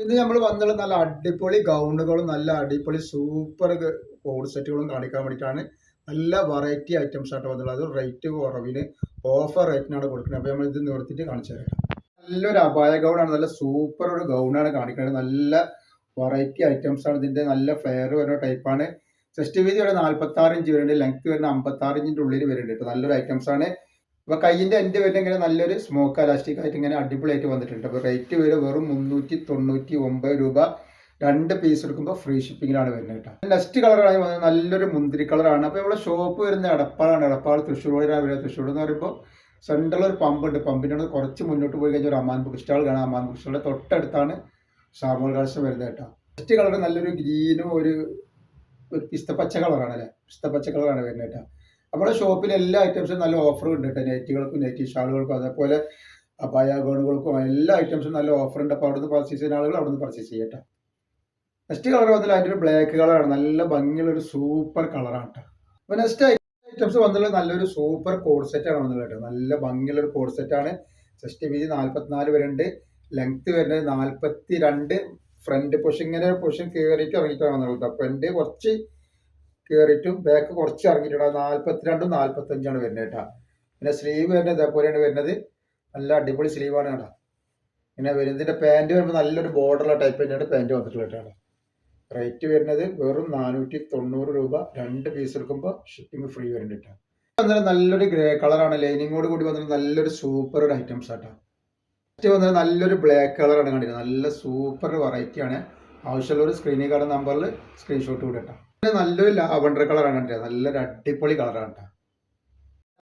ഇന്ന് നമ്മൾ വന്നുള്ള നല്ല അടിപൊളി ഗൗണുകളും നല്ല അടിപൊളി സൂപ്പർ കോഡ് സെറ്റുകളും കാണിക്കാൻ വേണ്ടിയിട്ടാണ്. നല്ല വെറൈറ്റി ഐറ്റംസ് ആയിട്ട് വന്നുള്ളത്. അത് റേറ്റ് കുറവിന് ഓഫർ റേറ്റിനാണ് കൊടുക്കുന്നത്. അപ്പോൾ നമ്മൾ ഇത് നിർത്തിയിട്ട് കാണിച്ചു തരാം. നല്ലൊരു അപായ ഗൗണാണ്. നല്ല സൂപ്പർ ഒരു ഗൗണാണ് കാണിക്കുന്നത്. നല്ല വെറൈറ്റി ഐറ്റംസ് ആണ്. ഇതിന്റെ നല്ല ഫ്ലെയർ വരുന്ന ടൈപ്പാണ്. ചെസ്റ്റ് വീതി വരെ 46 ഇഞ്ച് വരുന്നുണ്ട്. ലെങ്ത് വരുന്ന 56 ഇഞ്ചിന്റെ ഉള്ളിൽ വരുന്നുണ്ട്. നല്ലൊരു ഐറ്റംസ് ആണ്. അപ്പോൾ കയ്യിന്റെ എൻഡ് വരുന്ന ഇങ്ങനെ നല്ലൊരു സ്മോക്ക് അലാസ്റ്റിക് ആയിട്ട് ഇങ്ങനെ അടിപൊളിയായിട്ട് വന്നിട്ടുണ്ട്. അപ്പോൾ റേറ്റ് വരെ വെറും 399 രൂപ. 2 പീസ് എടുക്കുമ്പോൾ ഫ്രീ ഷിപ്പിങ്ങിലാണ് വരുന്നത് കേട്ടോ. നെക്സ്റ്റ് കളറായി വന്നത് നല്ലൊരു മുന്തിരി കളറാണ്. അപ്പോൾ നമ്മുടെ ഷോപ്പ് വരുന്ന എടപ്പാളാണ്. എടപ്പാൾ തൃശ്ശൂർ വഴിയാണ് വരുന്നത്. തൃശ്ശൂർ എന്ന് പറയുമ്പോൾ സെൻട്രൽ ഒരു പമ്പുണ്ട്. പമ്പിൻ്റെ കുറച്ച് മുന്നോട്ട് പോയി കഴിഞ്ഞാൽ ഒരു അമാൻ ബുക്ക് സ്റ്റാൾ കാണാം. അമാൻ ബുക്ക് സ്റ്റാളിൻ്റെ തൊട്ടടുത്താണ് ഷാമോൾ കളക്ഷൻ വരുന്നത് കേട്ടോ. നെക്സ്റ്റ് കളർ നല്ലൊരു ഗ്രീനും ഒരു പിസ്തപ്പച്ച കളറാണ് അല്ലേ, പിസ്തപ്പച്ച കളറാണ് വരുന്നത് കേട്ടോ. നമ്മുടെ ഷോപ്പിൽ എല്ലാ ഐറ്റംസും നല്ല ഓഫർ ഉണ്ട് കേട്ടോ. നൈറ്റികൾക്കും നൈറ്റി ഷാളുകൾക്കും അതേപോലെ അപായ ഗൗണുകൾക്കും എല്ലാ ഐറ്റംസും നല്ല ഓഫർ ഉണ്ട്. അപ്പോൾ അവിടുന്ന് പർച്ചേസ് ചെയ്യുന്ന ആളുകൾ അവിടുന്ന് പർച്ചേസ് ചെയ്യട്ടെ. നെക്സ്റ്റ് കളർ വന്നില്ല അതിൻ്റെ ഒരു ബ്ലാക്ക് കളറാണ്. നല്ല ഭംഗിയുള്ള ഒരു സൂപ്പർ കളറാണ് കേട്ടോ. അപ്പോൾ നെക്സ്റ്റ് ഐറ്റംസ് വന്നുള്ളത് നല്ലൊരു സൂപ്പർ കോഡ് സെറ്റാണ് വന്നുള്ളത് കേട്ടോ. നല്ല ഭംഗിയുള്ള ഒരു കോഡ് സെറ്റാണ്. ചെസ്റ്റ് വീതി 44 വരുന്നുണ്ട്. ലെങ്ത് വരുന്നത് 42. ഫ്രണ്ട് പൊഷൻ ഇങ്ങനെ പൊഷൻ കയറിയിട്ട് ഇറങ്ങിയിട്ടാണ് വന്നുള്ളത്. ഫ്രണ്ട് കുറച്ച് കയറിയിട്ടും ബാക്ക് കുറച്ച് ഇറങ്ങിയിട്ടുണ്ട്. 42ഉം 45ആണ് വരുന്നത് കേട്ടോ. പിന്നെ സ്ലീവ് വരുന്നത് ഇതേപോലെയാണ് വരുന്നത്. നല്ല അടിപൊളി സ്ലീവാണ് കേട്ടോ. പിന്നെ വരുന്നതിൻ്റെ പാൻറ് വരുമ്പോൾ നല്ലൊരു ബോർഡറുള്ള ടൈപ്പ് തന്നെയാണ് പാൻറ് വന്നിട്ടുള്ളത് കേട്ടോ. റേറ്റ് വരുന്നത് വെറും 490 രൂപ. 2 പീസ് എടുക്കുമ്പോൾ ഷിപ്പിംഗ് ഫ്രീ വരുന്നുണ്ട് കേട്ടോ. വന്നത് നല്ലൊരു ഗ്രേ കളറാണ്. ലൈനിങ്ങോട് കൂടി വന്നത് നല്ലൊരു സൂപ്പർ ഒരു ഐറ്റംസ് ആട്ടോ. നെക്സ്റ്റ് വന്നത് നല്ലൊരു ബ്ലാക്ക് കളറാണ് കണ്ടിട്ട്. നല്ല സൂപ്പർ വെറൈറ്റി ആണ്. ആവശ്യമുള്ള ഒരു സ്ക്രീനിൽ കാണുന്ന നമ്പറിൽ സ്ക്രീൻഷോട്ട് കൂടെ കേട്ടോ. നല്ലൊരു ലാവണ്ടർ കളറാണ് കണ്ടിട്ട്. നല്ലൊരു അടിപൊളി കളറാണ് കേട്ടോ.